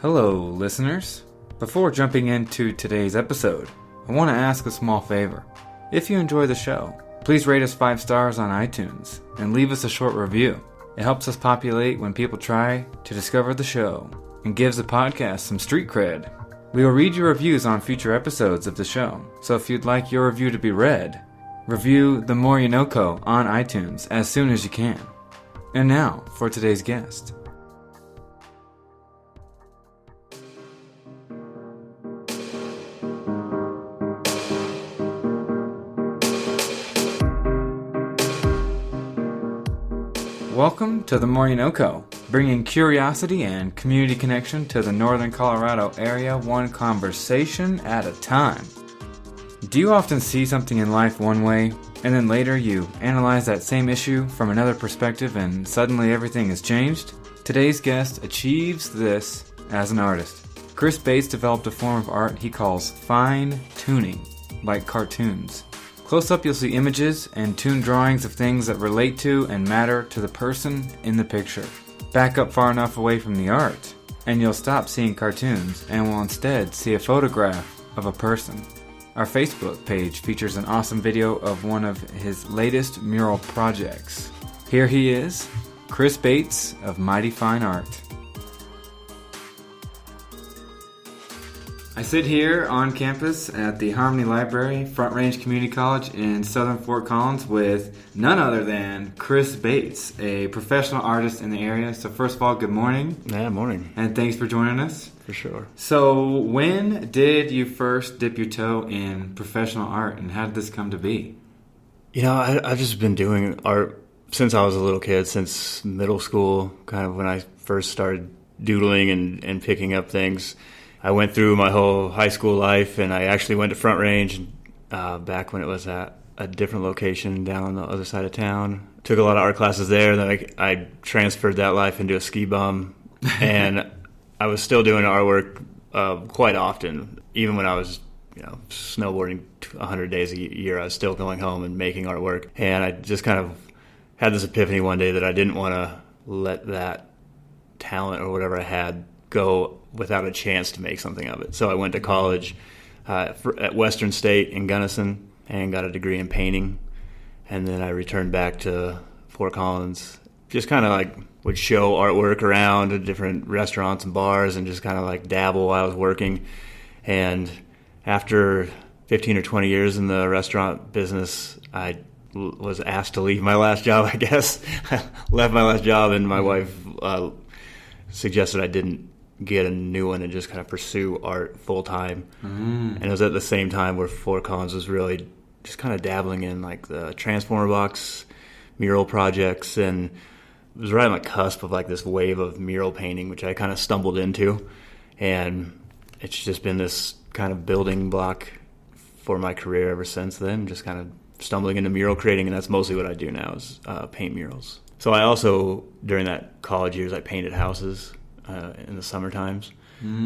Hello, listeners. Before jumping into today's episode, I want to ask a small favor. If you enjoy the show, please rate us 5 stars on iTunes and leave us a short review. It helps us populate when people try to discover the show and gives the podcast some street cred. We will read your reviews on future episodes of the show, so if you'd like your review to be read, review the NoCo on iTunes as soon as you can. And now, for today's guest. Welcome to the NoCo, bringing curiosity and community connection to the Northern Colorado area, one conversation at a time. Do you often see something in life one way, and then later you analyze that same issue from another perspective and suddenly everything has changed? Today's guest achieves this as an artist. Chris Bates developed a form of art he calls fine tuning, like cartoons. Close up you'll see images and tuned drawings of things that relate to and matter to the person in the picture. Back up far enough away from the art, and you'll stop seeing cartoons and will instead see a photograph of a person. Our Facebook page features an awesome video of one of his latest mural projects. Here he is, Chris Bates of Mighty Fine Art. I sit here on campus at the Harmony Library, Front Range Community College in southern Fort Collins with none other than Chris Bates, a professional artist in the area. So first of all, good morning. Yeah, morning. And thanks for joining us. For sure. So when did you first dip your toe in professional art, and how did this come to be? You know, I've just been doing art since I was a little kid, since middle school, kind of when I first started doodling and picking up things. I went through my whole high school life, and I actually went to Front Range back when it was at a different location down on the other side of town. Took a lot of art classes there. Then I transferred that life into a ski bum, and I was still doing artwork quite often. Even when I was, snowboarding 100 days a year, I was still going home and making artwork. And I just kind of had this epiphany one day that I didn't want to let that talent or whatever I had go without a chance to make something of it. So I went to college at Western State in Gunnison and got a degree in painting. And then I returned back to Fort Collins, just kind of like would show artwork around at different restaurants and bars and just kind of like dabble while I was working. And after 15 or 20 years in the restaurant business, I was asked to leave my last job, I guess. I left my last job, and my wife suggested I didn't get a new one and just kind of pursue art full time. And it was at the same time where Fort Collins was really just kind of dabbling in like the Transformer box mural projects, and it was right on the cusp of like this wave of mural painting, which I kind of stumbled into, and it's just been this kind of building block for my career ever since then, just kind of stumbling into mural creating, and that's mostly what I do now is paint murals. So I also, during that college years, I painted houses in the summer times.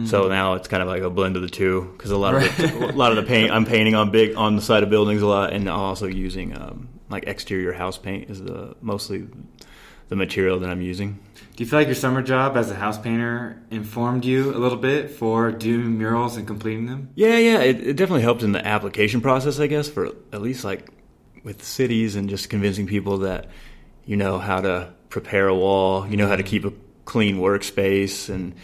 So now it's kind of like a blend of the two, because a lot of the paint I'm painting on the side of buildings a lot, and also using like exterior house paint is mostly the material that I'm using. Do you feel like your summer job as a house painter informed you a little bit for doing murals and completing them? Yeah, it definitely helped in the application process, I guess, for at least like with cities, and just convincing people that you know how to prepare a wall, you know how to keep a clean workspace, and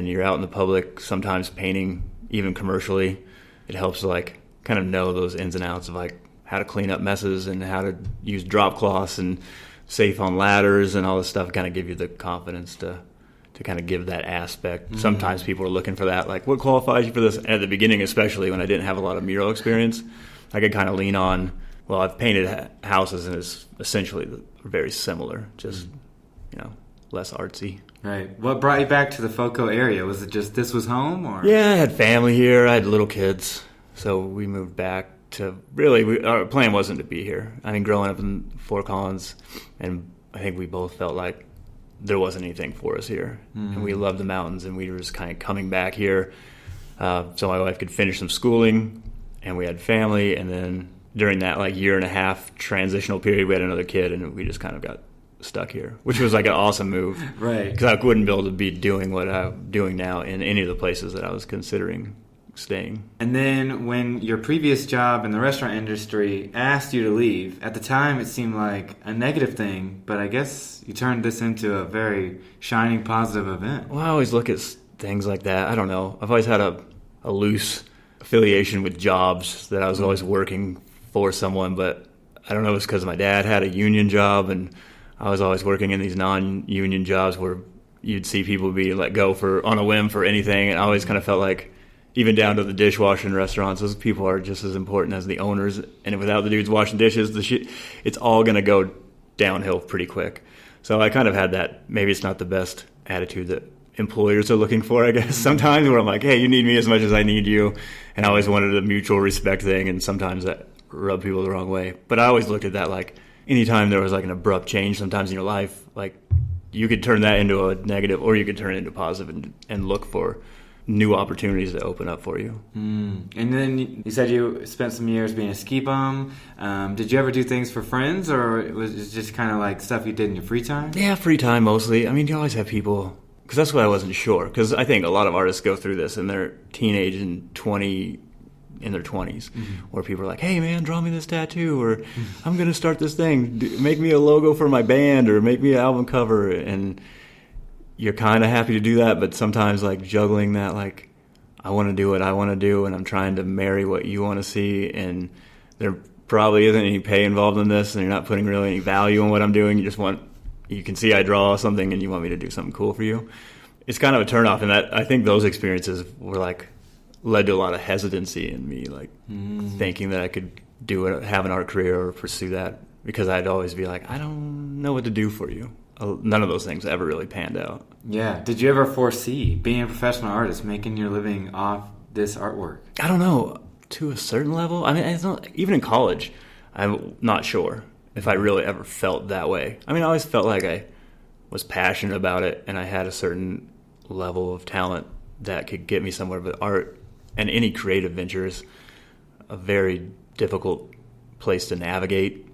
you're out in the public sometimes painting, even commercially. It helps to like kind of know those ins and outs of like how to clean up messes and how to use drop cloths and safe on ladders and all this stuff, kind of give you the confidence to kind of give that aspect. Sometimes people are looking for that, like what qualifies you for this? And at the beginning, especially when I didn't have a lot of mural experience, I could kind of lean on, well, I've painted houses and it's essentially very similar, just less artsy. Right. What brought you back to the FOCO area? Was it just this was home, or? Yeah, I had family here. I had little kids, so we moved back to our plan wasn't to be here. I mean, growing up in Fort Collins, and I think we both felt like there wasn't anything for us here, and we loved the mountains, and we were just kind of coming back here so my wife could finish some schooling, and we had family, and then during that like year and a half transitional period, we had another kid, and we just kind of got stuck here, which was like an awesome move. Right. Because I wouldn't be able to be doing what I'm doing now in any of the places that I was considering staying. And then when your previous job in the restaurant industry asked you to leave, at the time it seemed like a negative thing, but I guess you turned this into a very shining positive event. Well, I always look at things like that. I don't know. I've always had a loose affiliation with jobs, that I was always working for someone, but I don't know if it's because my dad had a union job and I was always working in these non-union jobs where you'd see people be let go on a whim for anything, and I always kind of felt like, even down to the dishwasher in restaurants, those people are just as important as the owners, and without the dudes washing dishes, it's all going to go downhill pretty quick. So I kind of had that, maybe it's not the best attitude that employers are looking for, I guess, sometimes, where I'm like, hey, you need me as much as I need you, and I always wanted a mutual respect thing, and sometimes that rubbed people the wrong way. But I always looked at that like, anytime there was like an abrupt change sometimes in your life, like, you could turn that into a negative, or you could turn it into positive and look for new opportunities to open up for you. And then you said you spent some years being a ski bum. Did you ever do things for friends, or was it just kind of like stuff you did in your free time? Yeah, free time mostly. I mean, you always have people, because that's what I wasn't sure, because I think a lot of artists go through this in their teenage and in their 20s, where people are like, hey man, draw me this tattoo, or I'm going to start this thing, make me a logo for my band, or make me an album cover, and you're kind of happy to do that, but sometimes like juggling that, like, I want to do what I want to do, and I'm trying to marry what you want to see, and there probably isn't any pay involved in this, and you're not putting really any value in what I'm doing. You can see I draw something, and you want me to do something cool for you. It's kind of a turnoff, and that, I think those experiences were like, led to a lot of hesitancy in me, like thinking that I could have an art career or pursue that, because I'd always be like, I don't know what to do for you. None of those things ever really panned out. Yeah. Did you ever foresee being a professional artist, making your living off this artwork? I don't know. To a certain level. I mean, even in college, I'm not sure if I really ever felt that way. I mean, I always felt like I was passionate about it, and I had a certain level of talent that could get me somewhere. But art and any creative venture is a very difficult place to navigate.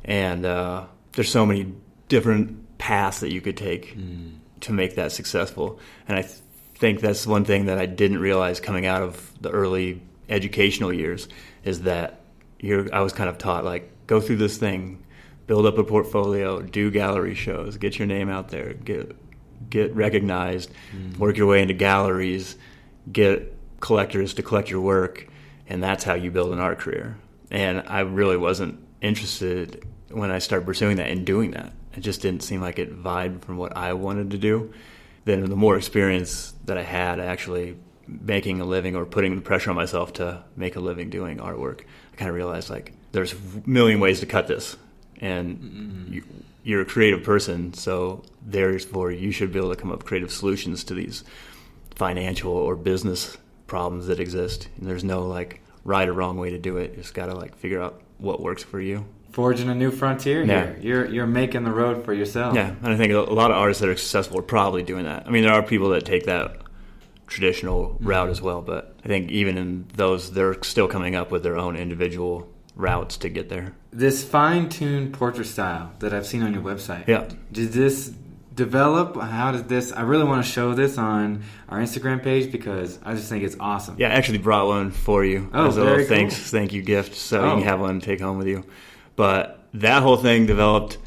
And there's so many different paths that you could take to make that successful. And I think that's one thing that I didn't realize coming out of the early educational years, is that I was kind of taught, like, go through this thing, build up a portfolio, do gallery shows, get your name out there, get recognized, work your way into galleries, get collectors to collect your work, and that's how you build an art career. And I really wasn't interested when I started pursuing that and doing that. It just didn't seem like it vibed from what I wanted to do. Then the more experience that I had actually making a living, or putting the pressure on myself to make a living doing artwork, I kind of realized, like, there's a million ways to cut this. And you're a creative person, so therefore you should be able to come up with creative solutions to these financial or business problems that exist. And there's no, like, right or wrong way to do it. You just got to, like, figure out what works for you. Forging a new frontier here. You're making the road for yourself. Yeah, and I think a lot of artists that are successful are probably doing that. I mean, there are people that take that traditional route as well, but I think even in those, they're still coming up with their own individual routes to get there. This fine-tuned portrait style that I've seen on your website, yeah, did this develop? How did this? I really want to show this on our Instagram page, because I just think it's awesome. Yeah, I actually brought one for you as a little thank you gift, so you can have one to take home with you. But that whole thing developed,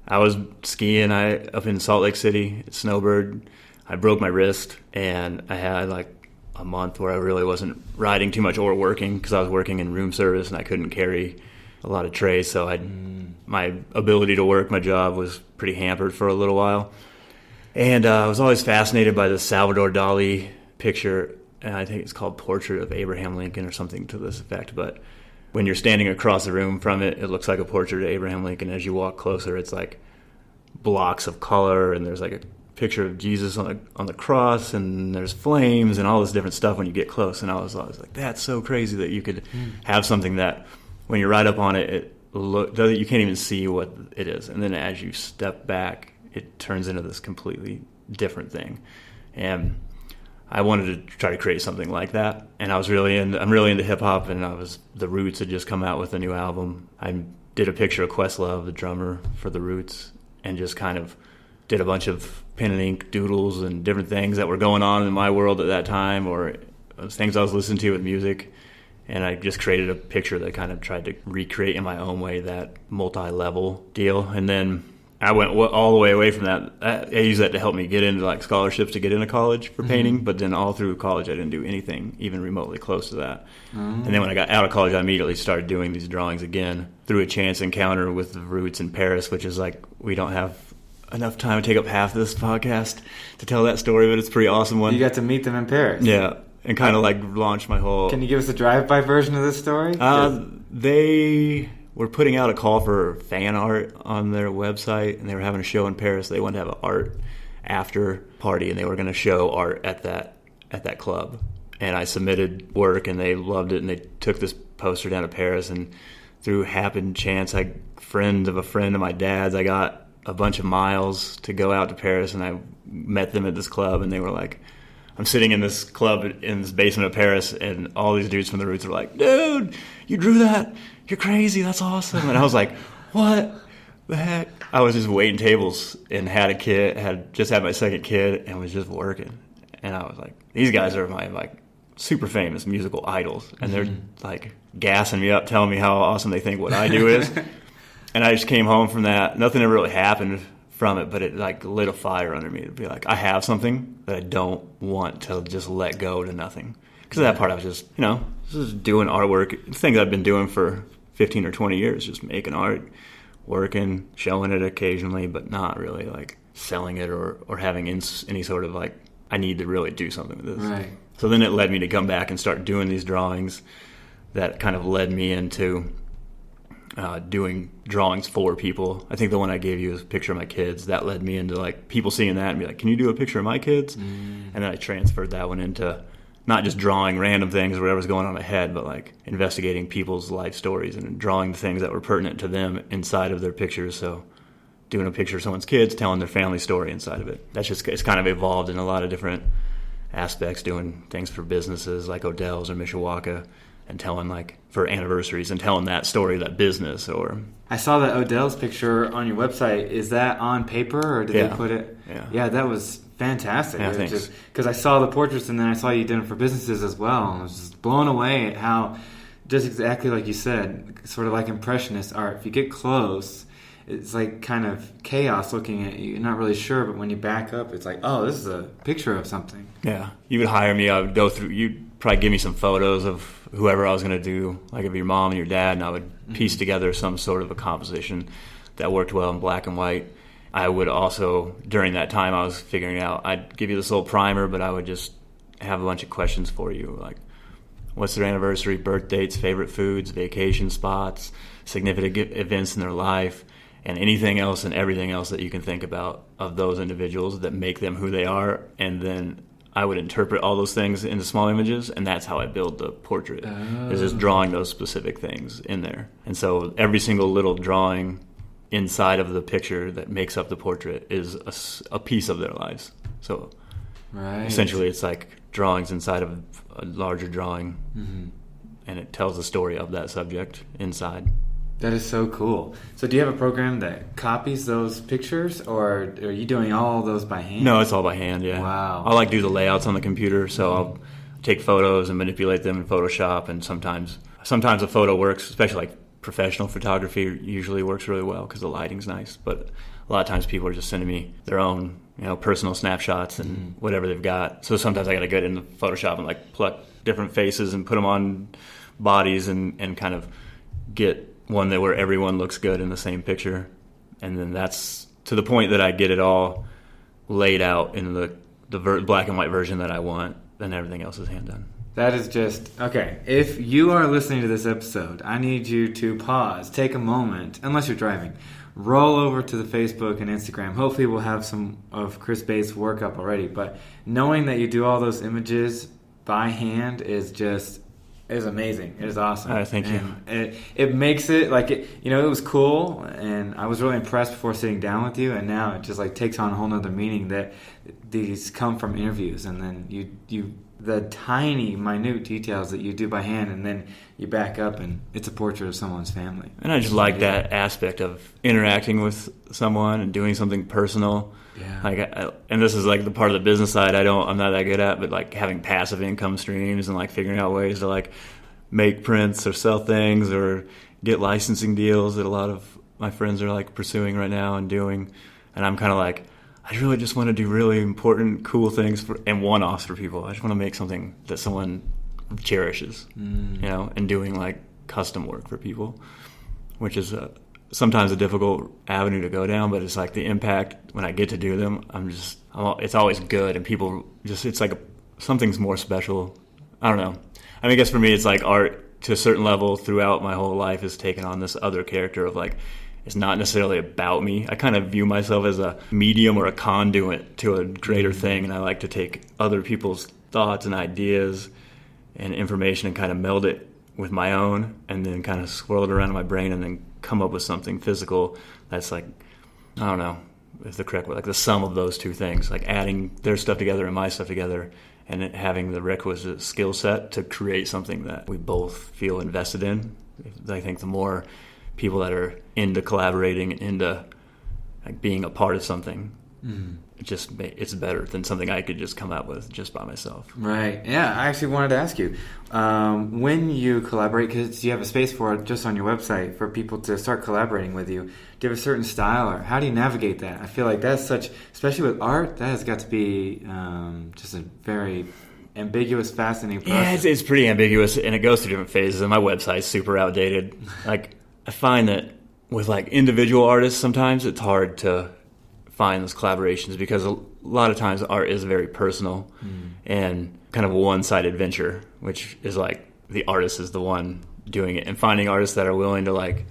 I was skiing up in Salt Lake City at Snowbird. I broke my wrist, and I had like a month where I really wasn't riding too much or working, because I was working in room service and I couldn't carry a lot of trays. So my ability to work my job was pretty hampered for a little while. And I was always fascinated by the Salvador Dali picture, and I think it's called Portrait of Abraham Lincoln or something to this effect. But when you're standing across the room from it, it looks like a portrait of Abraham Lincoln. As you walk closer, it's like blocks of color, and there's like a picture of Jesus on the cross, and there's flames and all this different stuff when you get close. And I was like, that's so crazy that you could have something that when you're right up on it, you can't even see what it is. And then as you step back, it turns into this completely different thing. And I wanted to try to create something like that, and I'm really into hip hop, and the Roots had just come out with a new album. I did a picture of Questlove, the drummer for the Roots, and just kind of did a bunch of pen and ink doodles and different things that were going on in my world at that time, or things I was listening to with music. And I just created a picture that kind of tried to recreate in my own way that multi-level deal. And then I went all the way away from that. I used that to help me get into like scholarships to get into college for painting. But then all through college, I didn't do anything even remotely close to that. And then when I got out of college, I immediately started doing these drawings again through a chance encounter with the Roots in Paris, which is like, we don't have enough time to take up half this podcast to tell that story, but it's a pretty awesome one. You got to meet them in Paris. Yeah, and kind of like launch my whole... Can you give us a drive-by version of this story? They were putting out a call for fan art on their website, and they were having a show in Paris. They wanted to have an art after party, and they were going to show art at that club. And I submitted work, and they loved it, and they took this poster down to Paris, and through happen chance, friend of my dad's, I got a bunch of miles to go out to Paris, and I met them at this club, and they were like, I'm sitting in this club in this basement of Paris, and all these dudes from the Roots are like, dude, you drew that? You're crazy. That's awesome. And I was like, what the heck? I was just waiting tables and had just had my second kid and was just working. And I was like, these guys are my like super famous musical idols, and they're like gassing me up, telling me how awesome they think what I do is. And I just came home from that. Nothing ever really happened from it, but it like lit a fire under me to be like, I have something that I don't want to just let go to nothing. Because of that part, I was just, just doing artwork, things I've been doing for 15 or 20 years, just making art, working, showing it occasionally, but not really like selling it or having any sort of like, I need to really do something with this. Right. So then it led me to come back and start doing these drawings that kind of led me into doing drawings for people. I think the one I gave you is a picture of my kids. That led me into like people seeing that and be like, can you do a picture of my kids? And then I transferred that one into not just drawing random things or whatever's going on in my head, but like investigating people's life stories and drawing the things that were pertinent to them inside of their pictures. So doing a picture of someone's kids, telling their family story inside of it. It's kind of evolved in a lot of different aspects, doing things for businesses like Odell's or Mishawaka, and telling like for anniversaries and telling that story, that business. Or I saw that Odell's picture on your website. Is that on paper or did they put it? Yeah, that was fantastic. Yeah, thanks. Just because I saw the portraits and then I saw you did it for businesses as well, and I was just blown away at how, just exactly like you said, sort of like impressionist art. If you get close, it's like kind of chaos looking at you. You're not really sure, but when you back up, it's like, oh, this is a picture of something. Yeah, you would hire me. I would go through. You'd probably give me some photos of whoever I was going to do, like of your mom and your dad, and I would piece together some sort of a composition that worked well in black and white. I would also, during that time, I was figuring out, I'd give you this little primer, but I would just have a bunch of questions for you, like what's their anniversary, birth dates, favorite foods, vacation spots, significant events in their life, and anything else and everything else that you can think about of those individuals that make them who they are. And then I would interpret all those things into small images, and that's how I build the portrait, is just drawing those specific things in there. And so every single little drawing inside of the picture that makes up the portrait is a piece of their lives. So essentially it's like drawings inside of a larger drawing, and it tells the story of that subject inside. That is so cool. So do you have a program that copies those pictures, or are you doing all those by hand? No, it's all by hand, yeah. Wow. I'll like do the layouts on the computer, so I'll take photos and manipulate them in Photoshop, and sometimes a photo works, especially like professional photography usually works really well because the lighting's nice, but a lot of times people are just sending me their own personal snapshots and whatever they've got. So sometimes I got to get into Photoshop and like pluck different faces and put them on bodies and kind of get one where everyone looks good in the same picture, and then that's to the point that I get it all laid out in the black and white version that I want. Then everything else is hand done. That is just okay. If you are listening to this episode, I need you to pause, take a moment, unless you're driving, roll over to the Facebook and Instagram. Hopefully, we'll have some of Chris Bates' work up already. But knowing that you do all those images by hand is amazing. It is awesome. All right, thank you. It makes it like it was cool, and I was really impressed before sitting down with you, and now it just like takes on a whole nother meaning that these come from interviews, and then you the tiny, minute details that you do by hand, and then you back up and it's a portrait of someone's family. And I just like that aspect of interacting with someone and doing something personal. Yeah. Like, and this is like the part of the business side I'm not that good at, but like having passive income streams and like figuring out ways to like make prints or sell things or get licensing deals that a lot of my friends are like pursuing right now and doing. And I'm kind of like, I really just want to do really important, cool things and one-offs for people. I just want to make something that someone cherishes, and doing like custom work for people, which is sometimes a difficult avenue to go down, but it's like the impact when I get to do them, it's always good, and people it's like something's more special. I don't know. I mean, I guess for me, it's like art to a certain level throughout my whole life has taken on this other character of like, it's not necessarily about me. I kind of view myself as a medium or a conduit to a greater thing, and I like to take other people's thoughts and ideas and information and kind of meld it with my own and then kind of swirl it around in my brain and then come up with something physical that's like, I don't know if the correct word, like the sum of those two things, like adding their stuff together and my stuff together and having the requisite skill set to create something that we both feel invested in. I think the more people that are into collaborating and into like being a part of something, it's better than something I could just come up with just by myself. Right. Yeah, I actually wanted to ask you, when you collaborate, because you have a space for it just on your website for people to start collaborating with you, do you have a certain style, or how do you navigate that? I feel like that's especially with art, that has got to be just a very ambiguous, fascinating process. Yeah, it's pretty ambiguous, and it goes through different phases, and my website's super outdated. Like, I find that with like individual artists, sometimes it's hard to find those collaborations because a lot of times art is very personal and kind of a one-sided venture, which is like the artist is the one doing it, and finding artists that are willing to like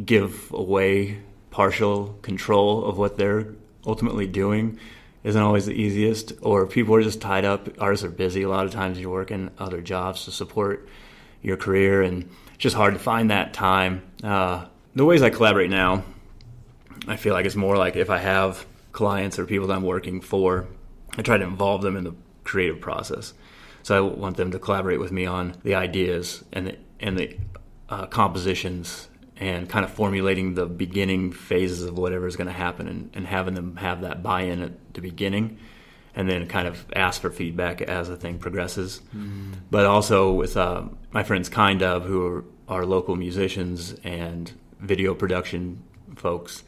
give away partial control of what they're ultimately doing isn't always the easiest, or people are just tied up. Artists are busy. A lot of times you're working other jobs to support your career, and it's just hard to find that time. The ways I collaborate now, I feel like it's more like if I have clients or people that I'm working for, I try to involve them in the creative process. So I want them to collaborate with me on the ideas and the compositions and kind of formulating the beginning phases of whatever is going to happen and having them have that buy-in at the beginning and then kind of ask for feedback as the thing progresses. But also with my friends Kind of, who are local musicians and video production folks,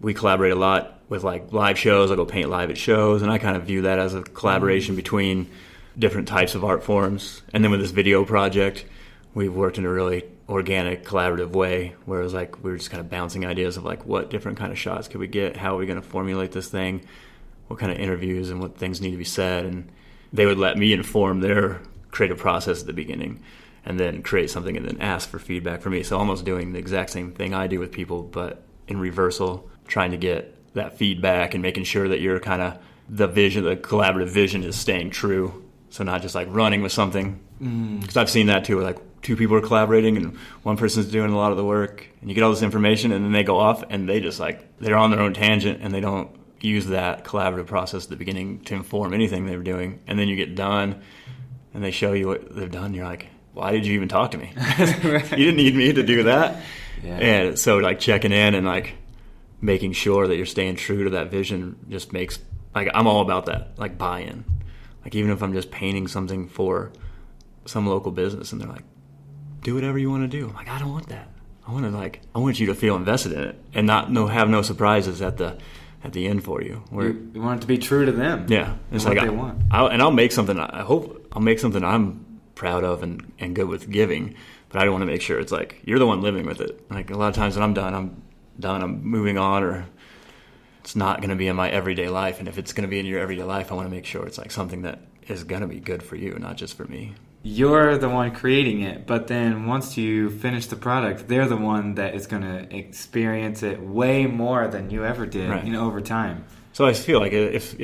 we collaborate a lot with like live shows. I'll go paint live at shows, and I kind of view that as a collaboration between different types of art forms. And then with this video project, we've worked in a really organic, collaborative way, where it was like we were just kind of bouncing ideas of like what different kind of shots could we get, how are we going to formulate this thing, what kind of interviews and what things need to be said, and they would let me inform their creative process at the beginning and then create something and then ask for feedback from me. So almost doing the exact same thing I do with people, but in reversal, trying to get that feedback and making sure that you're kind of the collaborative vision is staying true. So not just like running with something. Because I've seen that too, where like two people are collaborating and one person's doing a lot of the work and you get all this information and then they go off and they just like, they're on their own tangent and they don't use that collaborative process at the beginning to inform anything they were doing. And then you get done and they show you what they've done. You're like, why did you even talk to me? You didn't need me to do that. Yeah. And so like checking in and like making sure that you're staying true to that vision just makes, like, I'm all about that, like buy-in. Like even if I'm just painting something for some local business and they're like, do whatever you want to do. I'm like, I don't want that. I want you to feel invested in it and have no surprises at the end for you. You want it to be true to them. Yeah. It's like, what they want. I'll make something, I hope I'll make something I'm proud of and good with giving, but I want to make sure it's like, you're the one living with it. Like a lot of times when I'm done, I'm moving on, or it's not going to be in my everyday life. And if it's going to be in your everyday life, I want to make sure it's like something that is going to be good for you, not just for me. You're the one creating it, but then once you finish the product, they're the one that is going to experience it way more than you ever did, right, over time. So I feel like if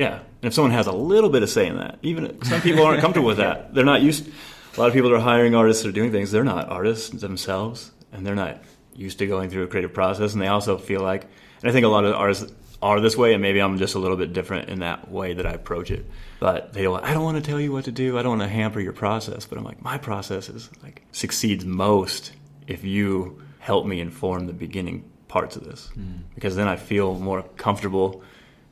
someone has a little bit of say in that, even some people aren't comfortable with that. They're not used. A lot of people that are hiring artists or doing things, they're not artists themselves, and they're not used to going through a creative process. And they also feel like, and I think a lot of artists are this way, and maybe I'm just a little bit different in that way that I approach it. But I don't want to tell you what to do. I don't want to hamper your process. But I'm like, my process is like succeeds most if you help me inform the beginning parts of this, because then I feel more comfortable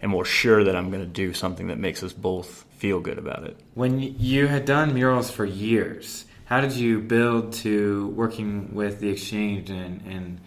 and more sure that I'm going to do something that makes us both feel good about it. When you had done murals for years, how did you build to working with the Exchange, and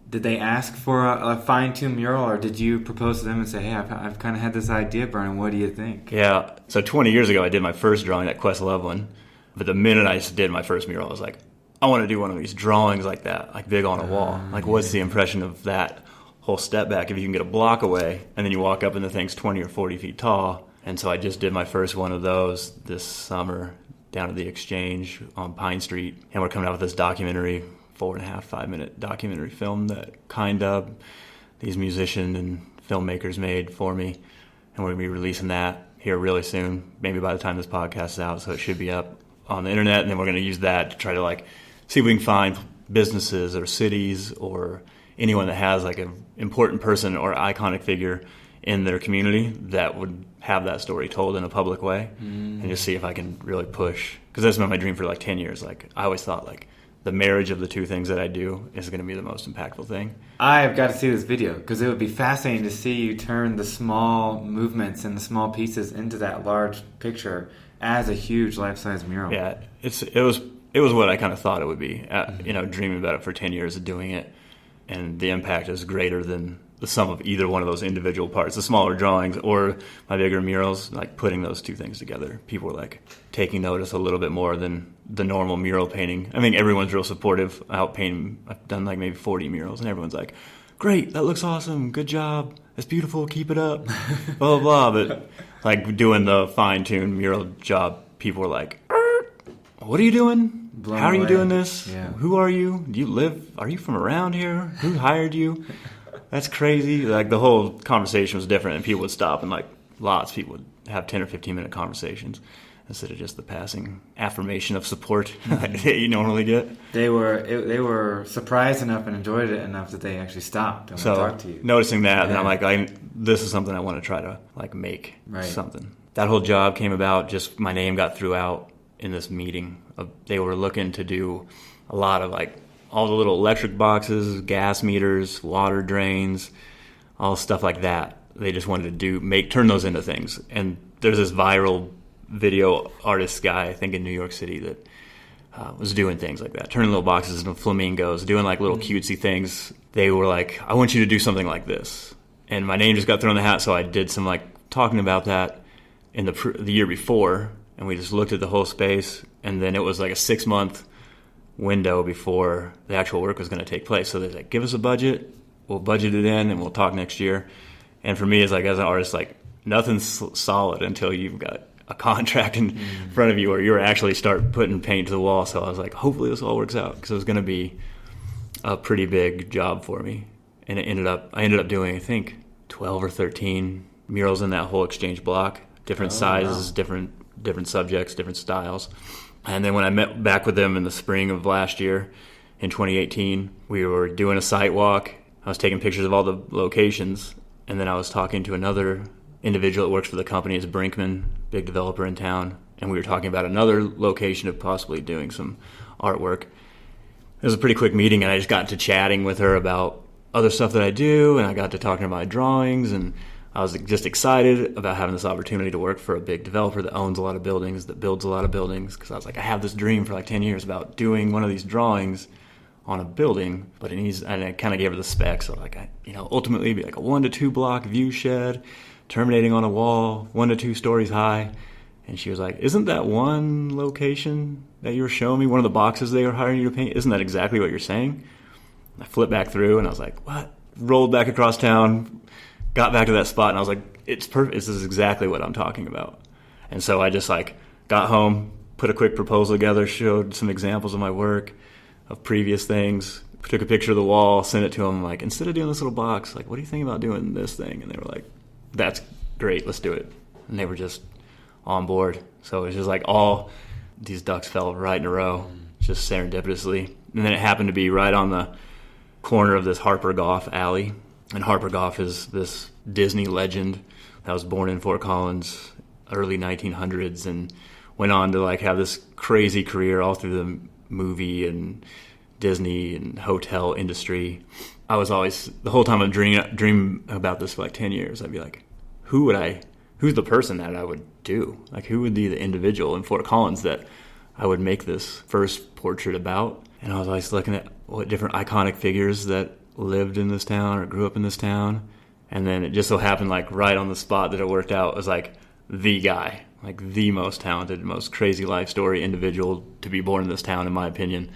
did they ask for a fine-tuned mural, or did you propose to them and say, hey, I've kind of had this idea burning, what do you think? Yeah, so 20 years ago I did my first drawing, that Questlove one, but the minute I did my first mural I was like, I want to do one of these drawings like that, like big on a wall. Like, what's the impression of that whole step back if you can get a block away and then you walk up and the thing's 20 or 40 feet tall? And so I just did my first one of those this summer down at the Exchange on Pine Street. And we're coming out with this documentary, 4.5, 5-minute documentary film that these musicians and filmmakers made for me. And we're going to be releasing that here really soon, maybe by the time this podcast is out, so it should be up on the internet. And then we're going to use that to try to like see if we can find businesses or cities or anyone that has like an important person or iconic figure in their community that would have that story told in a public way, and just see if I can really push. Because that's been my dream for like 10 years. Like, I always thought like the marriage of the two things that I do is going to be the most impactful thing. I've got to see this video because it would be fascinating to see you turn the small movements and the small pieces into that large picture as a huge life-size mural. Yeah, it was what I kind of thought it would be. Dreaming about it for 10 years of doing it, and the impact is greater than the sum of either one of those individual parts, the smaller drawings or my bigger murals. Like, putting those two things together, people were like taking notice a little bit more than the normal mural painting. I think everyone's real supportive. I've done like maybe 40 murals, and everyone's like, great, that looks awesome, good job, that's beautiful, keep it up, blah, blah, blah. But like doing the fine-tuned mural job, people were like, what are you doing? Blown How are you away. doing this? Yeah. Who are you? Are you from around here? Who hired you? That's crazy. Like, the whole conversation was different, and people would stop, and like lots of people would have 10 or 15-minute conversations instead of just the passing affirmation of support that you normally get. They were surprised enough and enjoyed it enough that they actually stopped and talked to you. Noticing that, Yeah. then I'm like, this is something I want to try to like make something. That whole job came about, just my name got threw out in this meeting. They were looking to do a lot of like all the little electric boxes, gas meters, water drains, all stuff like that. They just wanted to turn those into things. And there's this viral video artist guy, I think in New York City, that was doing things like that, turning little boxes into flamingos, doing like little cutesy things. They were like, I want you to do something like this. And my name just got thrown in the hat, so I did some like talking about that in the year before, and we just looked at the whole space, and then it was like a 6-month window before the actual work was going to take place. So they're like, give us a budget, we'll budget it in, and we'll talk next year. And for me, it's like, as an artist, like, nothing's solid until you've got a contract in front of you where you're actually start putting paint to the wall. So I was like, hopefully this all works out, because it was going to be a pretty big job for me. And I ended up doing, I think, 12 or 13 murals in that whole Exchange block, different sizes, wow. different subjects, different styles. And then when I met back with them in the spring of last year, in 2018, we were doing a site walk. I was taking pictures of all the locations, and then I was talking to another individual that works for the company. It's Brinkman, big developer in town, and we were talking about another location of possibly doing some artwork. It was a pretty quick meeting, and I just got to chatting with her about other stuff that I do, and I got to talking about my drawings, and I was just excited about having this opportunity to work for a big developer that owns a lot of buildings, that builds a lot of buildings, because I was like, I have this dream for like 10 years about doing one of these drawings on a building, but it needs, and I kind of gave her the specs, so like, ultimately be like a 1 to 2 block view shed, terminating on a wall, 1 to 2 stories high. And she was like, isn't that one location that you were showing me, one of the boxes they were hiring you to paint, isn't that exactly what you're saying? I flipped back through, and I was like, what? Rolled back across town, got back to that spot, and I was like, it's perfect. This is exactly what I'm talking about. And so I just like got home, put a quick proposal together, showed some examples of my work, of previous things, took a picture of the wall, sent it to them, like, instead of doing this little box, like, what do you think about doing this thing? And they were like, that's great, let's do it. And they were just on board. So it was just like all these ducks fell right in a row, just serendipitously. And then it happened to be right on the corner of this Harper Goff alley. And Harper Goff is this Disney legend that was born in Fort Collins, early 1900s, and went on to like have this crazy career all through the movie and Disney and hotel industry. I was always, the whole time I dream about this for like 10 years, I'd be like, who's the person that I would do? Like, who would be the individual in Fort Collins that I would make this first portrait about? And I was always looking at what different iconic figures that lived in this town or grew up in this town. And then it just so happened, like, right on the spot that it worked out was like the guy, like the most talented, most crazy life story individual to be born in this town, in my opinion.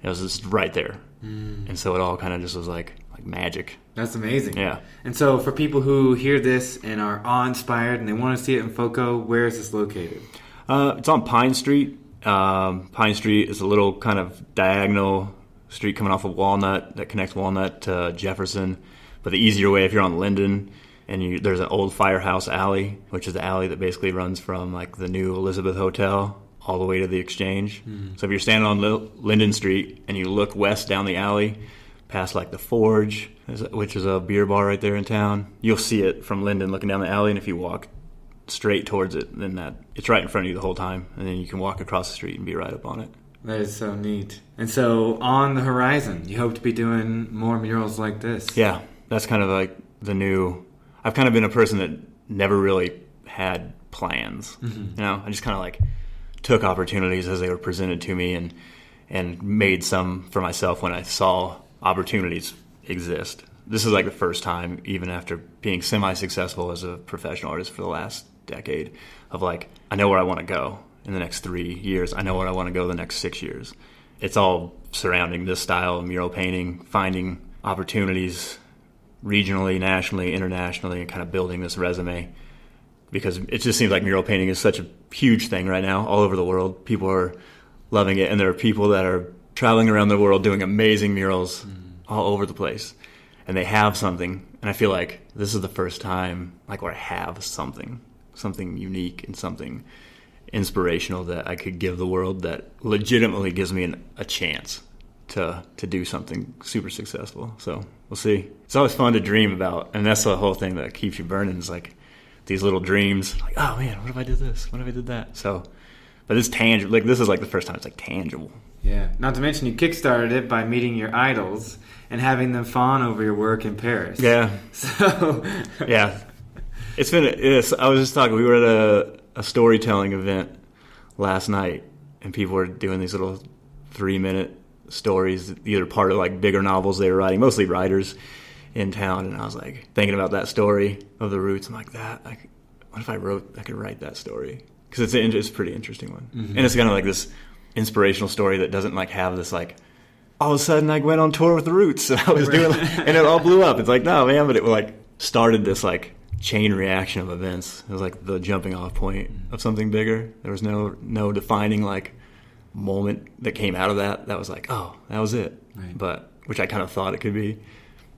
It was just right there. And so it all kind of just was like magic. That's amazing. Yeah. And so for people who hear this and are awe-inspired and they want to see it in FOCO, where is this located? It's on Pine Street. Pine Street is a little kind of diagonal street coming off of Walnut that connects Walnut to Jefferson. But the easier way, if you're on Linden, and there's an old Firehouse Alley, which is the alley that basically runs from like the new Elizabeth Hotel all the way to the Exchange. So if you're standing on Linden Street and you look west down the alley past like the Forge, which is a beer bar right there in town, you'll see it from Linden looking down the alley. And if you walk straight towards it, then it's right in front of you the whole time, and then you can walk across the street and be right up on it. That is so neat. And so on the horizon, you hope to be doing more murals like this? Yeah, that's kind of like the new... I've kind of been a person that never really had plans. You know, I just kind of like took opportunities as they were presented to me and made some for myself when I saw opportunities exist. This is like the first time, even after being semi-successful as a professional artist for the last decade, of like, I know where I want to go in the next 3 years. I know where I want to go the next 6 years. It's all surrounding this style of mural painting, finding opportunities regionally, nationally, internationally, and kind of building this resume. Because it just seems like mural painting is such a huge thing right now all over the world. People are loving it, and there are people that are traveling around the world doing amazing murals all over the place. And they have something, and I feel like this is the first time like where I have something unique and something inspirational that I could give the world that legitimately gives me a chance to do something super successful. So we'll see. It's always fun to dream about, and that's the whole thing that keeps you burning, is like these little dreams, like, oh man, what if I did this? What if I did that? So, but it's tangible. Like, this is like the first time it's like tangible. Yeah. Not to mention you kickstarted it by meeting your idols and having them fawn over your work in Paris. Yeah. So. Yeah. I was just talking, we were at a storytelling event last night, and people were doing these little 3-minute stories, either part of like bigger novels they were writing, mostly writers in town. And I was like thinking about that story of the roots. I'm like, what if I could write that story? Because it's a pretty interesting one. And it's kind of like this inspirational story that doesn't like have this like, all of a sudden I went on tour with the Roots and I was doing and it all blew up. It's like, no man, but it like started this like chain reaction of events. It was like the jumping off point of something bigger. There was no defining like moment that came out of that was like, oh, that was it. Right. But which I kind of thought it could be,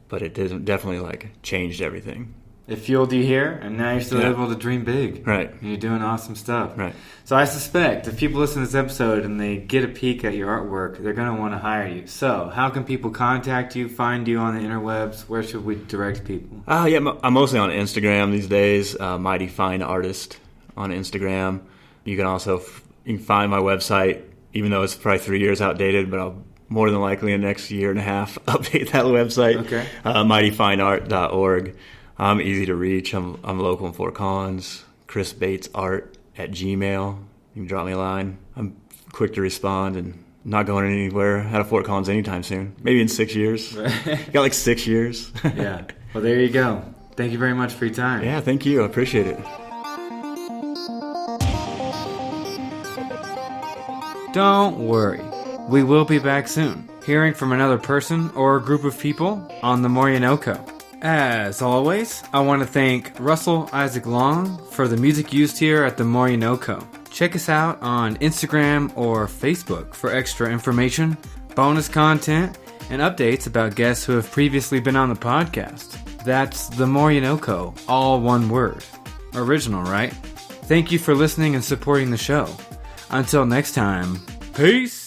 but it didn't. Definitely like changed everything. It fueled you here, and now you're still able to dream big. Right. And you're doing awesome stuff. Right. So I suspect if people listen to this episode and they get a peek at your artwork, they're going to want to hire you. So how can people contact you, find you on the interwebs? Where should we direct people? Yeah, I'm mostly on Instagram these days, Mighty Fine Artist on Instagram. You can also you can find my website, even though it's probably 3 years outdated, but I'll more than likely in the next year and a half update that website. Okay. mightyfineart.org. I'm easy to reach. I'm local in Fort Collins. Chris Bates Art at Gmail. You can drop me a line. I'm quick to respond and not going anywhere out of Fort Collins anytime soon. Maybe in 6 years. Got like 6 years. Yeah. Well, there you go. Thank you very much for your time. Yeah, thank you. I appreciate it. Don't worry. We will be back soon, hearing from another person or a group of people on the NoCo. As always, I want to thank Russell Isaac Long for the music used here at the NoCo. Check us out on Instagram or Facebook for extra information, bonus content, and updates about guests who have previously been on the podcast. That's the NoCo, all one word. Original, right? Thank you for listening and supporting the show. Until next time, peace!